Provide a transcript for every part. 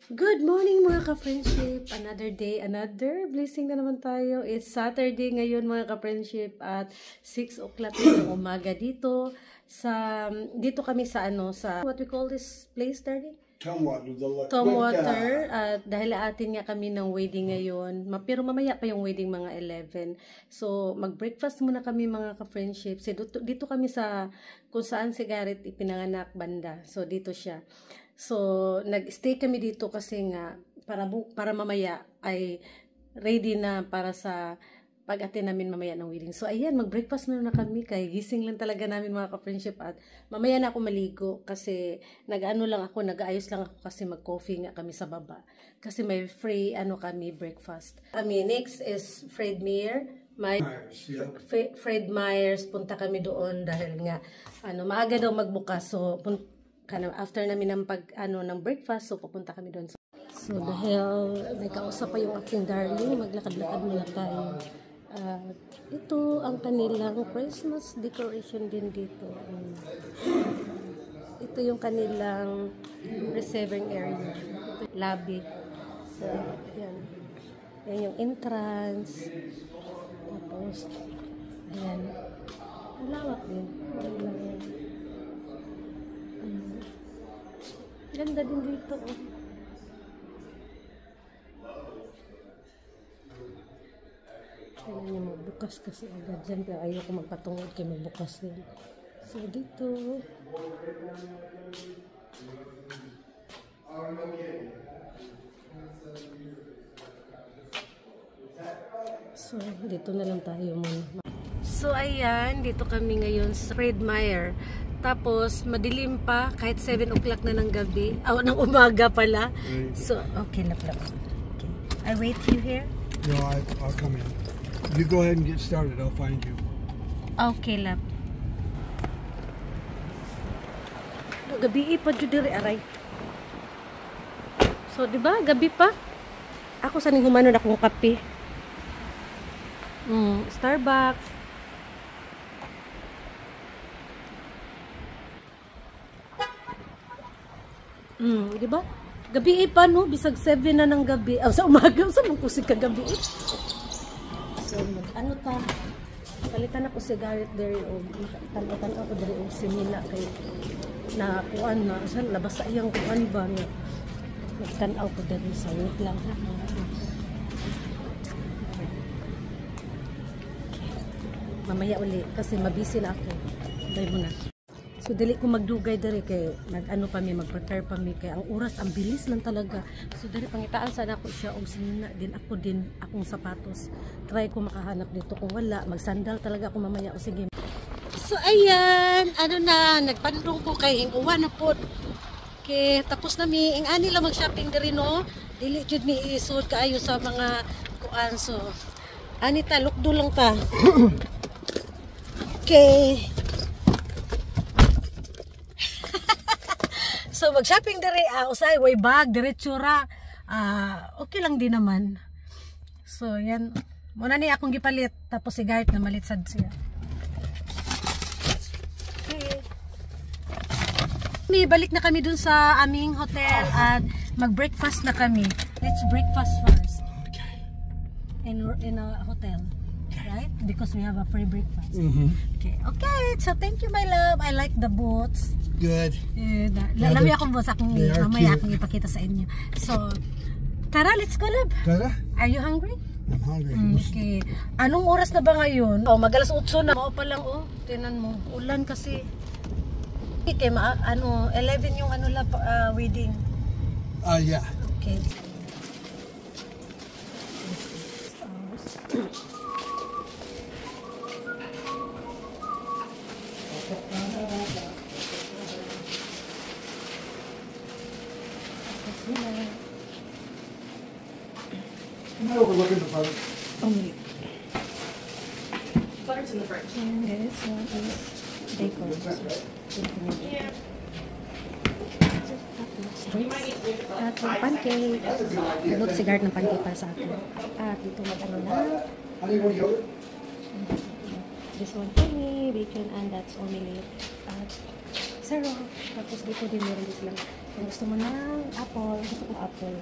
Good morning mga ka-friendship! Another day, another blessing na naman tayo. It's Saturday ngayon mga ka-friendship at 6 o'clock ng umaga dito kami sa what we call this place, Darling? Tomwater. At dahil atin nga kami ng wedding ngayon, pero mamaya pa yung wedding mga 11. So mag-breakfast muna kami mga ka-friendship. Dito kami sa kung saan si Garrett ipinanganak banda. So dito siya. So, nag-stay kami dito kasi nga para mamaya ay ready na para sa pag-attend namin mamaya ng wedding. So, ayan, mag-breakfast muna kami kay gising lang talaga namin mga ka-friendship at mamaya na ako maligo kasi nag-ayos lang ako kasi mag-coffee nga kami sa baba. Kasi may free breakfast. Next is Fred Meyer. Fred Meyers, punta kami doon dahil nga maaga daw magbukas. So, after namin ng breakfast, so pupunta kami doon. So dahil may kausap pa yung aking darling, maglakad-lakad muna tayo. Ito ang kanilang Christmas decoration din dito. Ito yung kanilang receiving area, lobby. So yan. Yan yung entrance. Tapos ayan. Malawak din. Ganda din dito. Kailan niya magbukas kasi agad dyan. Pero ayoko magpatungod kaya magbukas din. So dito. So dito na lang tayo muna. So ayan, dito kami ngayon sa Fred Meyer. Tapos, madilim pa, kahit 7 o'clock na ng gabi. Ng umaga pala. So, okay, lap. Okay. I wait you here? No, I'll come in. You go ahead and get started. I'll find you. Okay, lap. Gabi pa diri aray. So, di ba? Gabi pa. Ako saning humanon akong kape. Starbucks. Di ba? Gabi pa no, bisag 7 na ng gabi. Sa umaga sa mong kusig ka gabi. So palitan ako si Garrett there o tan-tan ako dire og simila kay na kuan na sa labas sa iyang kuan ba nga. Nagtan-aw ko dire sa wait lang ha. Mamaya uli kasi mabisi na ako. Dai mo na. So dili ko magdugay diri kay mag-prepare pa mi kay ang oras ang bilis lang talaga. So dili pangitaan sana ako siya og sinina din akong sapatos. Try ko makahanap dito kung wala magsandal talaga ako mamaya o sige. So ayan, nagpandong ko kay hinguwan na pod. Okay, tapos na mi ingani lang mag-shopping diri no. Dili jud mi isod kaayo sa mga kuan so. Anita lukdo lang ta. Okay. So mag-shopping dire usay way bag diretsura okay lang din naman. So yan muna ni akong gipalit tapos si Garrett na malit sad siya. Okay. Balik na kami dun sa aming hotel at mag-breakfast na kami. Let's breakfast first. Okay. In a hotel. Right? Because we have a free breakfast. Okay. Okay. So thank you my love. I like the boots. Good. Lalami akong boss mamaya akong ipakita sa inyo. So, tara, let's go, love. Tara. Are you hungry? I'm hungry. Okay. Anong oras na ba ngayon? Mag-alas 8 na. Pa lang, tinan mo. Ulan kasi. Okay, 11 yung wedding. Yeah. Okay. I'm not overlooking the butter. Only. Butter's in the fridge. And this one is bacon. Yeah. At yung pancake. Nagod si Garrett ng pancake para sa akin. At dito na. This one for me, bacon, and that's only at 0. Tapos dito din meron din silang Kung gusto mo ng apple, gusto ko apple.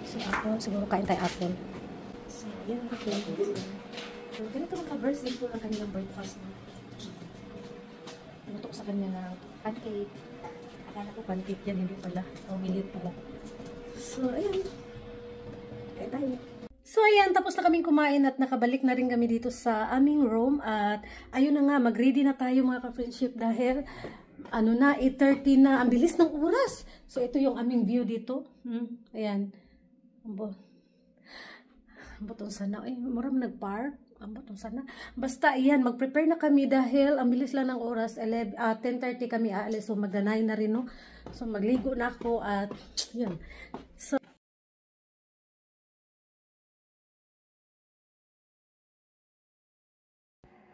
So, apple, siguro kain tayo apple. So, yan. Okay. So, ganito lang ka-verse. Ito lang kanilang breakfast. Pinuto ko sa kanya na pancake. Akala ko pancake yan, hindi pala. O, millet pala. So, ayan. Kain tayo. So, ayan, tapos na kaming kumain at nakabalik na rin kami dito sa aming room. At, ayun na nga, mag-ready na tayo mga ka-friendship dahil, ano na, 8:30 na. Ang bilis ng oras. So, ito yung aming view dito. Ayan. Ambotong sana. Ay, maram nag-park. Ambotong sana. Basta, ayan, mag-prepare na kami dahil ang bilis lang ng oras. 10:30 kami aalis. So, magdanay na rin, no? So, magligo na ako at, yun.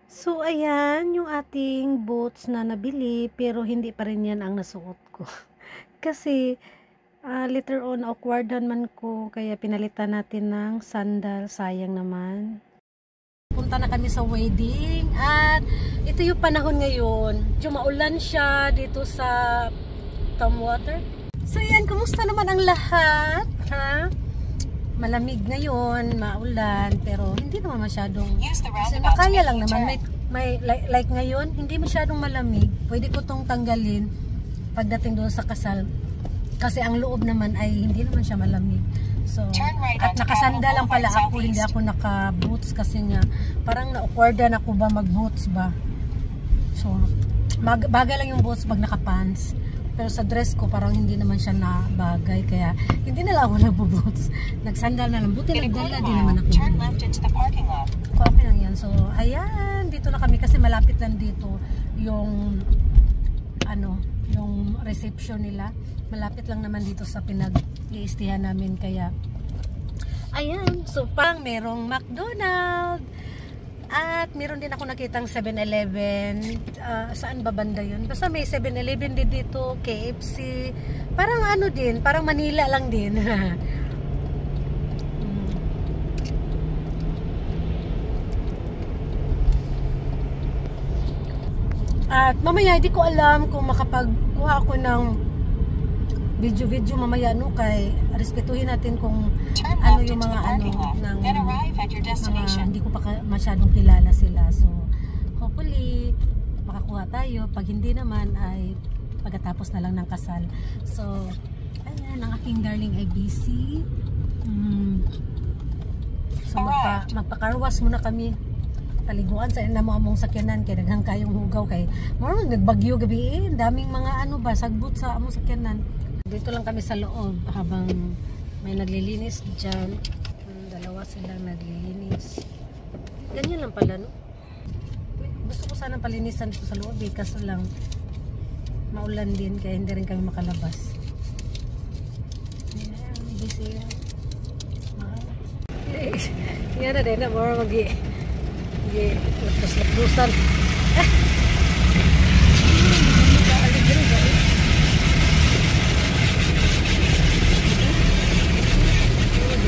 So, ayan, yung ating boots na nabili, pero hindi pa rin yan ang nasuot ko. Kasi, later on, awkwardan man ko, kaya pinalitan natin ng sandal, sayang naman. Punta na kami sa wedding, at ito yung panahon ngayon. Maulan siya dito sa Tumwater. So, ayan, kumusta naman ang lahat? Ha? Malamig ngayon, maulan, pero hindi naman masyadong, kasi makaya lang naman, may like ngayon, hindi masyadong malamig, pwede ko tong tanggalin pagdating doon sa kasal, kasi ang loob naman ay hindi naman siya malamig. So, at nakasanda lang pala ako, hindi ako naka-boots kasi nga, parang na-awkwardan ako ba mag-boots ba. So, bagay lang yung boots pag naka-pants. Pero sa dress ko, parang hindi naman siya na bagay. Kaya, hindi na lang ako nagbo-boots. Nagsandal na lang. Buti nagdala din naman ako. So, okay lang yan. So, ayan. Dito na kami kasi malapit lang dito yung yung reception nila. Malapit lang naman dito sa pinag-iistihan namin. Kaya, ayan. So, parang merong McDonald's. At meron din ako nakitang 7-Eleven. Saan ba banda yun? Basta may 7-Eleven din dito, KFC. Parang ano din, parang Manila lang din. At mamaya, hindi ko alam kung makapagkuha ako ng video mamaya, no, kay respetuhin natin kung ano yung mga ng mga hindi ko pa masyadong kilala sila. So hopefully makakuha tayo. Pag hindi naman ay pagkatapos na lang ng kasal. So ayan ang aking darling IBC. So magpa-carwash muna kami. Paliguan sa ina mo among sakyanan kay daghang kayong hugaw kay mo nagbagyo gabi daming mga sagbot sa among sakyanan. Dito lang kami sa loob habang may naglilinis dyan. Dalawa silang naglilinis. Ganyan lang pala, no? Gusto ko sana palinisan dito sa loob eh, kaso lang maulan din kaya hindi rin kami makalabas. Ayan, busy yan. Yan na din na more lapos-lapusan.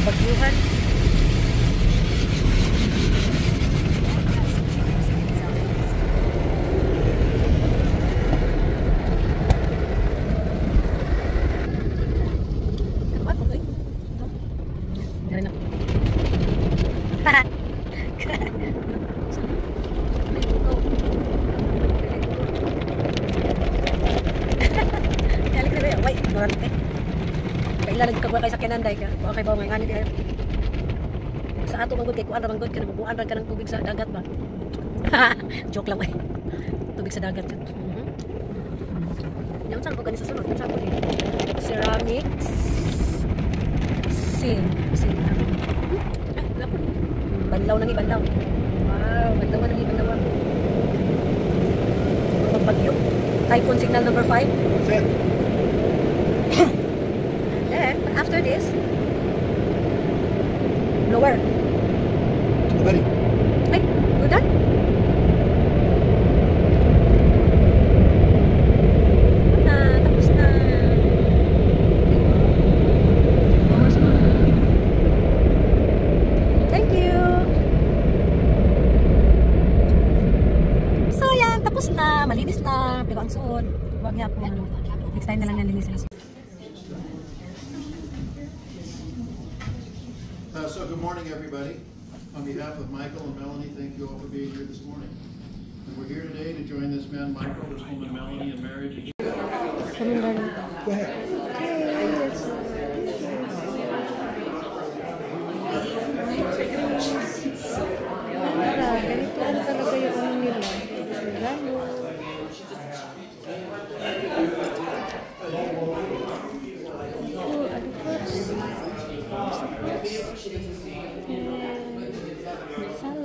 Baguhan. Apa ko eh? Dari na. Kalik na ba? Wait, durante. Kailan nagkagwa kay sakyanan day ka? Okay ba mga ani sa ato magud kay kuan ra man gud kanabubuan ra ka ng tubig sa dagat ba? Joke lang eh. Tubig sa dagat. Yung saan ko ganisa sunod? Saan ko ceramics sin. Banlaw nang ibanlaw. Wow, banlaw nang ibanlaw. Pagbagyo. Typhoon signal number 5. That's it. Then, after this, lower. Ready? Ay, we're done? Tapos na. Thank you. So, yan. Tapos na. Malinis na. Pero ang suot. Huwag niya po. Next time na lang nalinisin. So good morning, everybody. On behalf of Michael and Melanie, thank you all for being here this morning. And we're here today to join this man, Michael, this woman, Melanie, in marriage. Go ahead. Ganito lang talaga yung ano nila. Regalo. Salad.